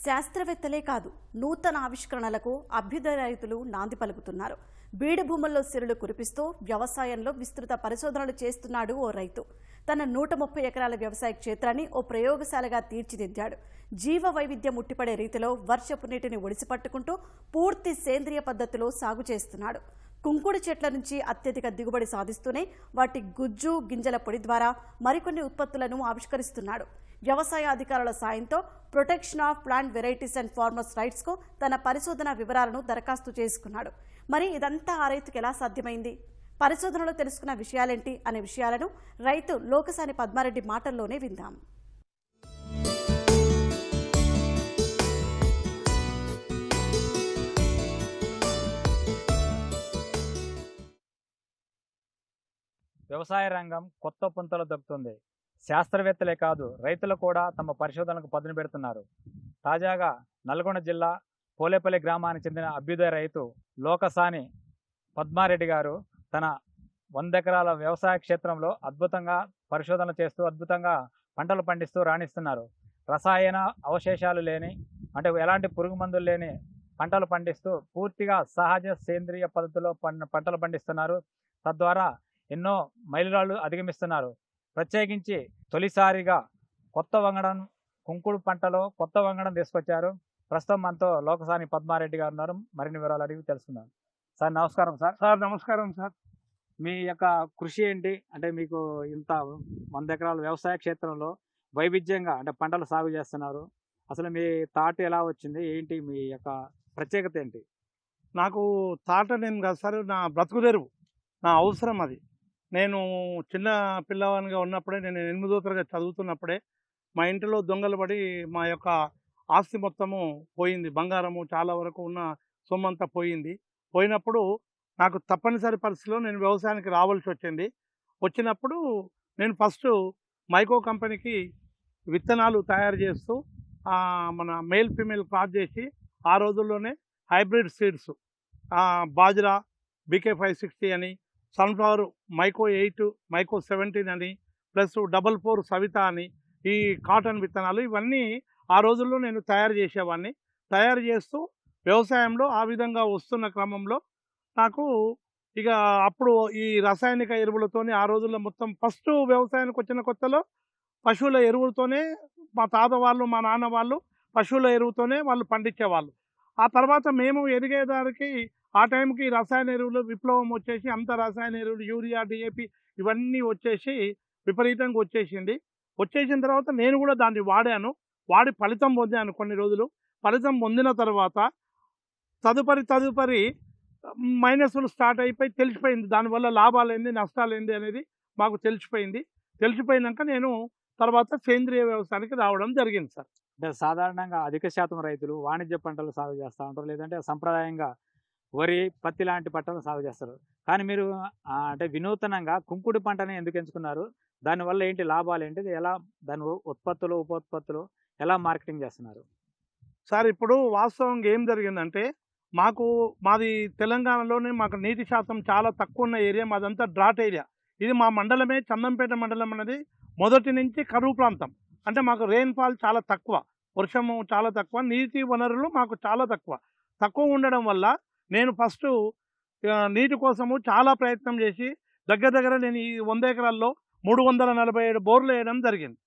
శాస్త్రవేత్తలే కాదు నూతన ఆవిష్కరణలకు అభ్యుదయ రైతులు నాంది పలుకుతున్నారు. బీడు భూముల్లో సిరులు కురిపిస్తూ వ్యవసాయంలో విస్తృత పరిశోధనలు చేస్తున్నాడు ఓ రైతు. తన 130 ఎకరాల వ్యవసాయ క్షేత్రాన్ని ఓ ప్రయోగశాలగా తీర్చిదిద్దాడు. జీవ వైవిధ్యం ఉట్టిపడే రీతిలో వర్షపు నీటిని ఒడిసిపట్టుకుంటూ పూర్తి సేంద్రియ పద్ధతిలో సాగు చేస్తున్నాడు. కుంకుడు చెట్ల నుంచి అత్యధిక దిగుబడి సాధిస్తూనే వాటి గుజ్జు గింజల పొడి ద్వారా మరికొన్ని ఉత్పత్తులను ఆవిష్కరిస్తున్నాడు. వ్యవసాయ అధికారుల సాయంతో protection of plant varieties and farmers రైట్స్కు తన పరిశోధన వివరాలను దరఖాస్తు చేసుకున్నాడు. మరి ఇదంతా ఆ రైతుకు ఎలా సాధ్యమైంది? పరిశోధనలో తెలుసుకున్న విషయాలేంటి అనే విషయాలను రైతు లోకసాని పద్మారెడ్డి మాటల్లోనే విందాం. వ్యవసాయ రంగం కొత్త పుంతలు దొక్కుతుంది. శాస్త్రవేత్తలే కాదు రైతులు కూడా తమ పరిశోధనలకు పదును పెడుతున్నారు. తాజాగా నల్గొండ జిల్లా పోలేపల్లి గ్రామానికి చెందిన అభ్యుదయ రైతు లోకసాని పద్మారెడ్డి గారు తన 100 ఎకరాల వ్యవసాయ క్షేత్రంలో అద్భుతంగా పరిశోధన చేస్తూ అద్భుతంగా పంటలు పండిస్తూ రాణిస్తున్నారు. రసాయన అవశేషాలు లేని అంటే ఎలాంటి పురుగు మందులు లేని పంటలు పండిస్తూ పూర్తిగా సహజ సేంద్రియ పద్ధతిలో పంటలు పండిస్తున్నారు. తద్వారా ఎన్నో మైలురాళ్ళు అధిగమిస్తున్నారు. ప్రత్యేకించి తొలిసారిగా కొత్త వంగడం కుంకుడు పంటలో కొత్త వంగడం తీసుకొచ్చారు. ప్రస్తుతం మనతో లోకసాని పద్మారెడ్డి గారు ఉన్నారు. మరిన్ని వివరాలు అడిగి తెలుసుకుందాం. సార్ నమస్కారం. సార్ నమస్కారం సార్. మీ యొక్క కృషి ఏంటి? అంటే మీకు ఇంత 100 ఎకరాల వ్యవసాయ క్షేత్రంలో వైవిధ్యంగా అంటే పంటలు సాగు చేస్తున్నారు. అసలు మీ థాట్ ఎలా వచ్చింది? ఏంటి మీ యొక్క ప్రత్యేకత ఏంటి? నాకు తాట నేను కాదు సార్, నా బ్రతుకుదెరువు, నా అవసరం అది. నేను చిన్న పిల్లవానిగా ఉన్నప్పుడే, నేను 8వ తరగతి చదువుతున్నప్పుడే మా ఇంటిలో దొంగలు పడి మా యొక్క ఆస్తి మొత్తము పోయింది. బంగారము చాలా వరకు ఉన్న సొమ్మంతా పోయింది. పోయినప్పుడు నాకు తప్పనిసరి పరిస్థితిలో నేను వ్యవసాయానికి రావాల్సి వచ్చింది. వచ్చినప్పుడు నేను ఫస్ట్ మైకో కంపెనీకి విత్తనాలు తయారు చేస్తూ మన మేల్ ఫీమేల్ క్రాస్ చేసి ఆ రోజుల్లోనే హైబ్రిడ్ సీడ్స్ బాజ్రా BK 560 అని, సన్ఫ్లవర్ మైకో 8 మైకో 17 అని, ప్లస్ 44 సవిత అని, ఈ కాటన్ విత్తనాలు ఇవన్నీ ఆ రోజుల్లో నేను తయారు చేసేవాడిని. తయారు చేస్తూ వ్యవసాయంలో ఆ విధంగా వస్తున్న క్రమంలో నాకు ఇక అప్పుడు ఈ రసాయనిక ఎరువులతోనే ఆ రోజుల్లో మొత్తం ఫస్ట్ వ్యవసాయానికి వచ్చిన కొత్తలో పశువుల ఎరువులతోనే మా తాత వాళ్ళు మా నాన్న వాళ్ళు పశువుల ఎరువుతోనే వాళ్ళు పండించేవాళ్ళు. ఆ తర్వాత మేము ఎదిగేదానికి ఆ టైంకి రసాయన ఎరువులు విప్లవం వచ్చేసి అంత రసాయన ఎరువులు యూరియా DAP ఇవన్నీ వచ్చేసి విపరీతంగా వచ్చేసింది. వచ్చేసిన తర్వాత నేను కూడా దాన్ని వాడాను. వాడి ఫలితం పొందాను కొన్ని రోజులు. ఫలితం పొందిన తర్వాత తదుపరి మైనస్లు స్టార్ట్ అయిపోయి తెలిసిపోయింది. దానివల్ల లాభాలు ఏంది నష్టాలు ఏంది అనేది మాకు తెలిసిపోయినాక నేను తర్వాత సేంద్రియ వ్యవసాయానికి రావడం జరిగింది సార్. అంటే సాధారణంగా అధిక శాతం రైతులు వాణిజ్య పంటలు సాగు చేస్తూ ఉంటారు, లేదంటే సంప్రదాయంగా వరి పత్తి లాంటి పంటలు సాగు చేస్తారు. కానీ మీరు అంటే వినూతనంగా కుంకుడు పంటని ఎందుకు ఎంచుకున్నారు? దానివల్ల ఏంటి లాభాలు ఏంటి? ఎలా దాని ఉత్పత్తులు ఉపోత్పత్తులు ఎలా మార్కెటింగ్ చేస్తున్నారు? సార్ ఇప్పుడు వాస్తవంగా ఏం జరిగిందంటే మాది తెలంగాణలోనే మాకు నీటి శాతం చాలా తక్కువ ఉన్న ఏరియా, మాదంతా డ్రాట్ ఏరియా. ఇది మా మండలమే చందంపేట మండలం అనేది మొదటి నుంచి కరువు ప్రాంతం. అంటే మాకు రెయిన్ఫాల్ చాలా తక్కువ, వర్షము చాలా తక్కువ, నీటి వనరులు మాకు చాలా తక్కువ ఉండడం వల్ల నేను ఫస్ట్ నీటి కోసము చాలా ప్రయత్నం చేసి దగ్గర నేను ఈ 100 ఎకరాల్లో 347 బోర్లు వేయడం జరిగింది.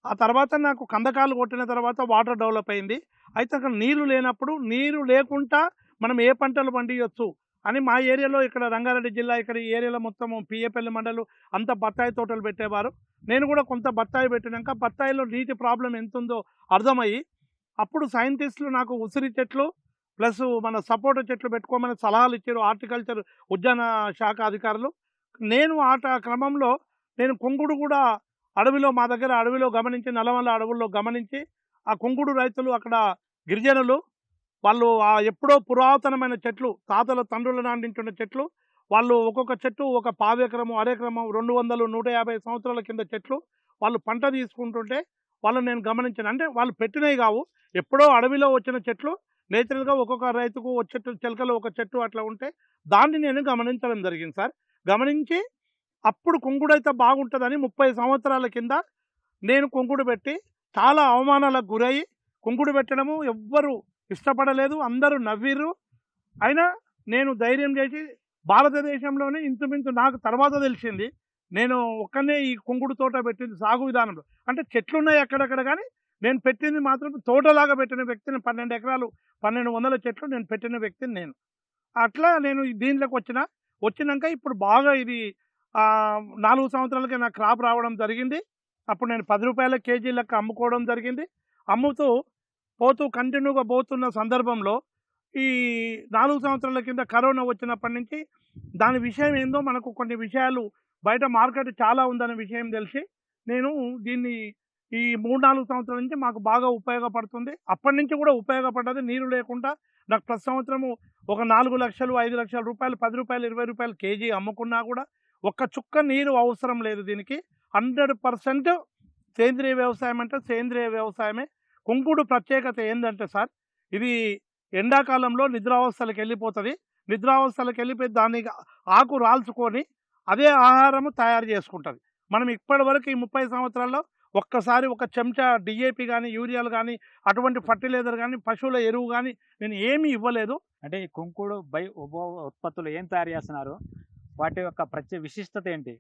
ఆ తర్వాత నాకు కందకాలు కొట్టిన తర్వాత వాటర్ డెవలప్ అయింది. అయితే అక్కడ నీరు లేనప్పుడు నీరు లేకుండా మనం ఏ పంటలు పండించవచ్చు అని మా ఏరియాలో ఇక్కడ రంగారెడ్డి జిల్లా ఇక్కడ ఈ ఏరియాలో మొత్తము పియ్యపల్లి మండలు అంతా బత్తాయి తోటలు పెట్టేవారు. నేను కూడా కొంత బత్తాయి పెట్టినాక బత్తాయిలో నీటి ప్రాబ్లం ఎంత ఉందో అర్థమయ్యి అప్పుడు సైంటిస్టులు నాకు ఉసిరి చెట్లు ప్లస్ మన సపోటా చెట్లు పెట్టుకోమని సలహాలు ఇచ్చారు, హార్టికల్చర్ ఉద్యాన శాఖ అధికారులు. నేను క్రమంలో నేను కుంకుడు కూడా అడవిలో మా దగ్గర అడవిలో గమనించి నల్లమల్ల అడవుల్లో గమనించి ఆ కుంకుడు రైతులు అక్కడ గిరిజనులు వాళ్ళు ఎప్పుడో పురాతనమైన చెట్లు తాతల తండ్రుల నాటించిన చెట్లు వాళ్ళు ఒక్కొక్క చెట్టు ఒక 1/4 ఎకరము అరెకరము 200 150 సంవత్సరాల కింద చెట్లు వాళ్ళు పంట తీసుకుంటుంటే వాళ్ళని నేను గమనించాను. అంటే వాళ్ళు పెట్టినవి కావు, ఎప్పుడో అడవిలో వచ్చిన చెట్లు నేచురల్గా ఒక్కొక్క రైతుకు చెట్టు చిలకలు ఒక చెట్టు అట్లా ఉంటే దాన్ని నేను గమనించడం జరిగింది సార్. గమనించి అప్పుడు కుంకుడు అయితే బాగుంటుందని 30 సంవత్సరాల కింద నేను కుంకుడు పెట్టి చాలా అవమానాలకు గురయ్యి కుంకుడు పెట్టడము ఎవ్వరు ఇష్టపడలేదు, అందరూ నవ్విర్రు. అయినా నేను ధైర్యం చేసి భారతదేశంలోనే ఇంచుమించు నాకు తర్వాత తెలిసింది నేను ఒక్కనే ఈ కుంకుడు తోట పెట్టింది సాగు విధానంలో. అంటే చెట్లు ఉన్నాయి అక్కడక్కడ, కానీ నేను పెట్టింది మాత్రం తోటలాగా పెట్టిన వ్యక్తిని. 12 ఎకరాలు 1200 చెట్లు నేను పెట్టిన వ్యక్తిని నేను. అట్లా నేను దీంట్లోకి వచ్చినాక ఇప్పుడు బాగా ఇది 4 సంవత్సరాలకే నాకు క్రాప్ రావడం జరిగింది. అప్పుడు నేను 10 రూపాయల కేజీ లెక్క అమ్ముకోవడం జరిగింది. అమ్ముతూ పోతూ కంటిన్యూగా పోతున్న సందర్భంలో ఈ 4 సంవత్సరాల కింద కరోనా వచ్చినప్పటి నుంచి దాని విషయం ఏందో మనకు కొన్ని విషయాలు బయట మార్కెట్ చాలా ఉందనే విషయం తెలిసి నేను దీన్ని ఈ 3-4 సంవత్సరాల నుంచి మాకు బాగా ఉపయోగపడుతుంది. అప్పటి నుంచి కూడా ఉపయోగపడ్డది. నీరు లేకుండా నాకు ప్రతి సంవత్సరము ఒక 4 లక్షలు 5 లక్షల రూపాయలు 10 రూపాయలు 20 రూపాయలు కేజీ అమ్ముకున్నా కూడా ఒక్క చుక్క నీరు అవసరం లేదు దీనికి. 100% సేంద్రియ వ్యవసాయం అంటే సేంద్రియ వ్యవసాయమే. కుంకుడు ప్రత్యేకత ఏంటంటే సార్, ఇది ఎండాకాలంలో నిద్రావస్థలకు వెళ్ళిపోతుంది. నిద్రావస్థలకు వెళ్ళిపోయి దాన్ని ఆకు రాల్చుకొని అదే ఆహారము తయారు చేసుకుంటుంది. మనం ఇప్పటి వరకు ఈ 30 సంవత్సరాల్లో ఒక్కసారి ఒక చెంచా డిఏపి కానీ యూరియాలు కానీ అటువంటి ఫర్టిలైజర్ కానీ పశువుల ఎరువు కానీ నేను ఏమీ ఇవ్వలేదు. అంటే ఈ కుంకుడు ఉప ఉత్పత్తులు ఏం తయారు చేస్తున్నారు, వాటి యొక్క విశిష్టత ఏంటి,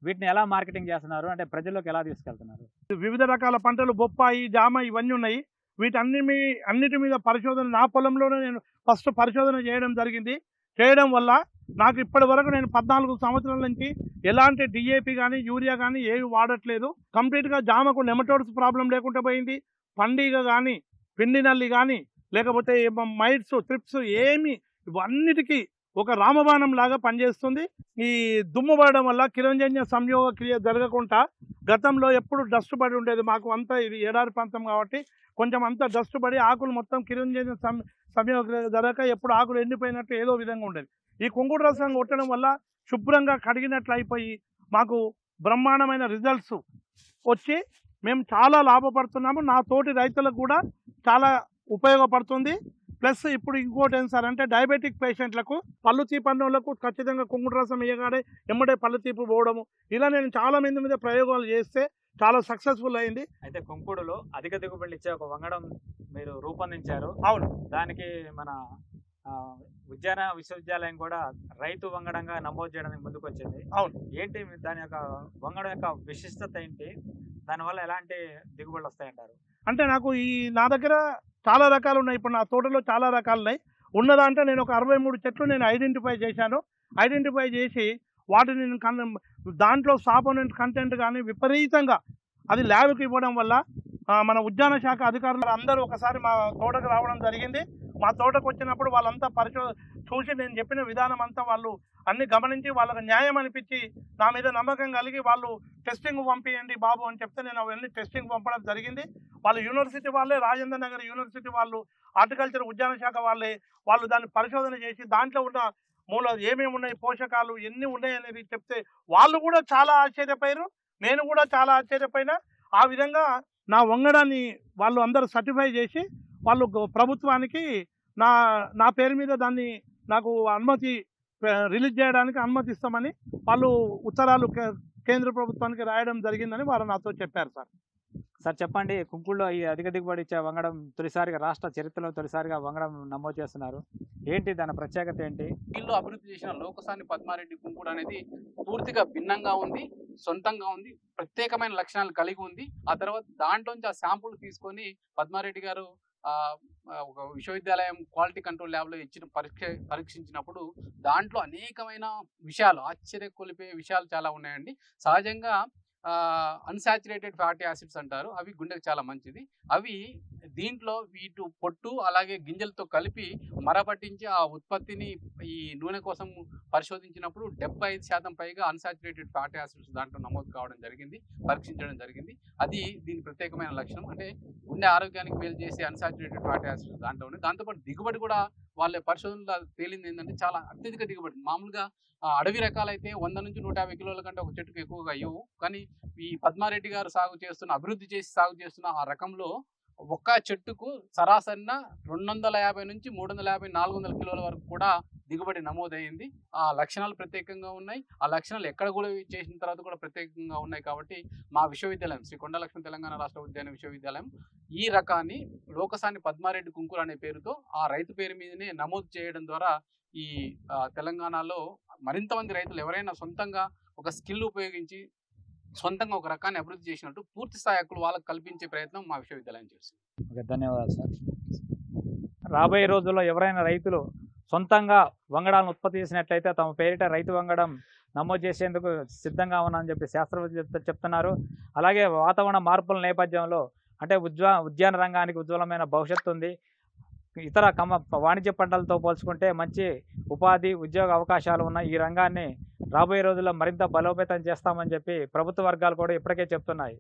వీటిని ఎలా మార్కెటింగ్ చేస్తున్నారు, అంటే ప్రజల్లోకి ఎలా తీసుకెళ్తున్నారు? వివిధ రకాల పంటలు బొప్పాయి, జామ ఇవన్నీ ఉన్నాయి. అన్నిటి మీద పరిశోధన నా పొలంలోనే నేను ఫస్ట్ పరిశోధన చేయడం జరిగింది. చేయడం వల్ల నాకు ఇప్పటి వరకు నేను 14 సంవత్సరాల నుంచి ఎలాంటి డిఏపి కానీ యూరియా కానీ ఏవి వాడట్లేదు. కంప్లీట్గా జామకు నెమటోడ్స్ ప్రాబ్లం లేకుండా పోయింది. పండుగ కానీ పిండి నల్లి కానీ లేకపోతే మైట్స్ ట్రిప్స్ ఏమి ఇవన్నిటికీ ఒక రామబాణం లాగా పనిచేస్తుంది. ఈ దుమ్ము పడడం వల్ల కిరణజన్య సంయోగ క్రియ జరగకుండా గతంలో ఎప్పుడు డస్ట్ పడి ఉండేది. మాకు అంతా ఇది ఏడారి ప్రాంతం కాబట్టి కొంచెం అంతా డస్ట్ పడి ఆకులు మొత్తం కిరణజన్య సంయోగ క్రియ జరగక ఎప్పుడు ఆకులు ఎండిపోయినట్టు ఏదో విధంగా ఉండేది. ఈ కుంకుడు రసం కొట్టడం వల్ల శుభ్రంగా కడిగినట్లు అయిపోయి మాకు బ్రహ్మాండమైన రిజల్ట్స్ వచ్చి మేము చాలా లాభపడుతున్నాము. నా తోటి రైతులకు కూడా చాలా ఉపయోగపడుతుంది. ప్లస్ ఇప్పుడు ఇంకోటి ఏం సార్ అంటే డయాబెటిక్ పేషెంట్లకు, పళ్ళు తీపన్నోళ్లకు ఖచ్చితంగా కుంకుడు రసం ఇయ్యగానే ఎమ్మడే పళ్ళు తీపు పోవడము, ఇలా నేను చాలా మంది మీద ప్రయోగాలు చేస్తే చాలా సక్సెస్ఫుల్ అయింది. అయితే కుంకుడులో అధిక దిగుబడులు ఇచ్చే ఒక వంగడం మీరు రూపొందించారు. అవును, దానికి మన ఉద్యాన విశ్వవిద్యాలయం కూడా రైతు వంగడంగా నమోదు చేయడానికి ముందుకు వచ్చింది. అవును. ఏంటి దాని యొక్క వంగడం యొక్క విశిష్టత ఏంటి, దానివల్ల ఎలాంటి దిగుబడులు వస్తాయంటారు? అంటే నాకు నా దగ్గర చాలా రకాలు ఉన్నాయి. ఇప్పుడు నా తోటలో చాలా రకాలు ఉన్నాయి. ఉన్నదంటే నేను ఒక 63 చెట్లు నేను ఐడెంటిఫై చేశాను. ఐడెంటిఫై చేసి వాటిని నేను దాంట్లో సాపోనెంట్ కంటెంట్ కానీ విపరీతంగా అది ల్యాబ్కి ఇవ్వడం వల్ల మన ఉద్యాన శాఖ అధికారులు అందరూ ఒకసారి మా తోటకు రావడం జరిగింది. మా తోటకు వచ్చినప్పుడు వాళ్ళంతా చూసి నేను చెప్పిన విధానం అంతా వాళ్ళు అన్ని గమనించి వాళ్ళకి న్యాయం అనిపించి నా మీద నమ్మకం కలిగి వాళ్ళు టెస్టింగ్ పంపించండి బాబు అని చెప్తే నేను అవన్నీ టెస్టింగ్ పంపడం జరిగింది. వాళ్ళు యూనివర్సిటీ వాళ్ళే, రాజేంద్ర నగర్ యూనివర్సిటీ వాళ్ళు, హార్టికల్చర్ ఉద్యాన శాఖ వాళ్ళు దాన్ని పరిశోధన చేసి దాంట్లో ఉన్న ఏమేమి ఉన్నాయి, పోషకాలు ఎన్ని ఉన్నాయి అనేది చెప్తే వాళ్ళు కూడా చాలా ఆశ్చర్యపోయారు. నేను కూడా చాలా ఆశ్చర్యపోయినా. ఆ విధంగా నా వంగడాన్ని వాళ్ళు అందరూ సర్టిఫై చేసి వాళ్ళు ప్రభుత్వానికి నా పేరు మీద దాన్ని నాకు అనుమతి రిలీజ్ చేయడానికి అనుమతిస్తామని వాళ్ళు ఉత్తరాలు కేంద్ర ప్రభుత్వానికి రాయడం జరిగిందని వారు నాతో చెప్పారు. సార్ చెప్పండి, కుంకుడులో ఈ అధిక దిగుబడి ఇచ్చే వంగడం తొలిసారిగా రాష్ట్ర చరిత్రలో తొలిసారిగా వంగడం నమోదు చేస్తున్నారు. ఏంటి దాని ప్రత్యేకత ఏంటి? వీళ్ళు అభివృద్ధి చేసిన లోకసాని పద్మారెడ్డి కుంకుడు అనేది పూర్తిగా భిన్నంగా ఉంది, సొంతంగా ఉంది, ప్రత్యేకమైన లక్షణాలు కలిగి ఉంది. ఆ తర్వాత దాంట్లోంచి ఆ శాంపుల్ తీసుకొని పద్మారెడ్డి గారు ఒక విశ్వవిద్యాలయం క్వాలిటీ కంట్రోల్ ల్యాబ్లో ఇచ్చిన పరీక్షించినప్పుడు దాంట్లో అనేకమైన విషయాలు, ఆశ్చర్యకొలిపే విషయాలు చాలా ఉన్నాయండి. సహజంగా అన్సాచురేటెడ్ ఫ్యాటీ యాసిడ్స్ అంటారు, అవి గుండెకు చాలా మంచిది. అవి దీంట్లో వీటి పొట్టు అలాగే గింజలతో కలిపి మరపట్టించి ఆ ఉత్పత్తిని ఈ నూనె కోసం పరిశోధించినప్పుడు 75% పైగా అన్సాచురేటెడ్ ఫ్యాటీ యాసిడ్స్ దాంట్లో నమోదు కావడం జరిగింది, పరీక్షించడం జరిగింది. అది దీని ప్రత్యేకమైన లక్షణం. అంటే గుండె ఆరోగ్యానికి మేలు చేసే అన్సాచురేటెడ్ ఫ్యాటీ యాసిడ్స్ దాంట్లో ఉన్నాయి. దాంతోపాటు దిగుబడి కూడా వాళ్ళ పరిశోధనలో తేలింది ఏంటంటే చాలా అత్యధిక దిగుబడి. మామూలుగా అడవి రకాలైతే 100 నుంచి 150 కిలోల కంటే ఒక చెట్టుకు ఎక్కువగా ఇవ్వవు, కానీ ఈ పద్మారెడ్డి గారు అభివృద్ధి చేసి సాగు చేస్తున్న ఆ రకంలో ఒక్క చెట్టుకు సరాసరిన 250 నుంచి 350 400 కిలోల వరకు కూడా దిగుబడి నమోదైంది. ఆ లక్షణాలు ప్రత్యేకంగా ఉన్నాయి. ఆ లక్షణాలు ఎక్కడ కూడా చేసిన తర్వాత కూడా ప్రత్యేకంగా ఉన్నాయి. కాబట్టి మా విశ్వవిద్యాలయం శ్రీ కొండలక్ష్మి తెలంగాణ రాష్ట్ర ఉద్యాన విశ్వవిద్యాలయం ఈ రకాన్ని లోకసాని పద్మారెడ్డి కుంకులు అనే పేరుతో ఆ రైతు పేరు మీదనే నమోదు చేయడం ద్వారా ఈ తెలంగాణలో మరింత మంది రైతులు ఎవరైనా సొంతంగా ఒక స్కిల్ ఉపయోగించి సొంతంగా ఒక రకాన్ని అభివృద్ధి చేసినట్టు పూర్తి స్థాయి హక్కులు వాళ్ళకు కల్పించే ప్రయత్నం మా విశ్వవిద్యాలయం చేస్తుంది. ఓకే, ధన్యవాదాలు సార్. రాబోయే రోజుల్లో ఎవరైనా రైతులు సొంతంగా వంగడాలను ఉత్పత్తి చేసినట్లయితే తమ పేరిట రైతు వంగడం నమోదు చేసేందుకు సిద్ధంగా ఉన్నామని చెప్పి శాస్త్రవేత్తలు చెప్తున్నారు. అలాగే వాతావరణ మార్పుల నేపథ్యంలో అంటే ఉద్యాన రంగానికి ఉజ్వలమైన భవిష్యత్తు ఉంది. ఇతర వాణిజ్య పంటలతో పోల్చుకుంటే మంచి ఉపాధి ఉద్యోగ అవకాశాలు ఉన్న ఈ రంగాన్ని రాబోయే రోజుల్లో మరింత బలోపేతం చేస్తామని చెప్పి ప్రభుత్వ వర్గాలు కూడా ఇప్పటికే చెప్తున్నాయి.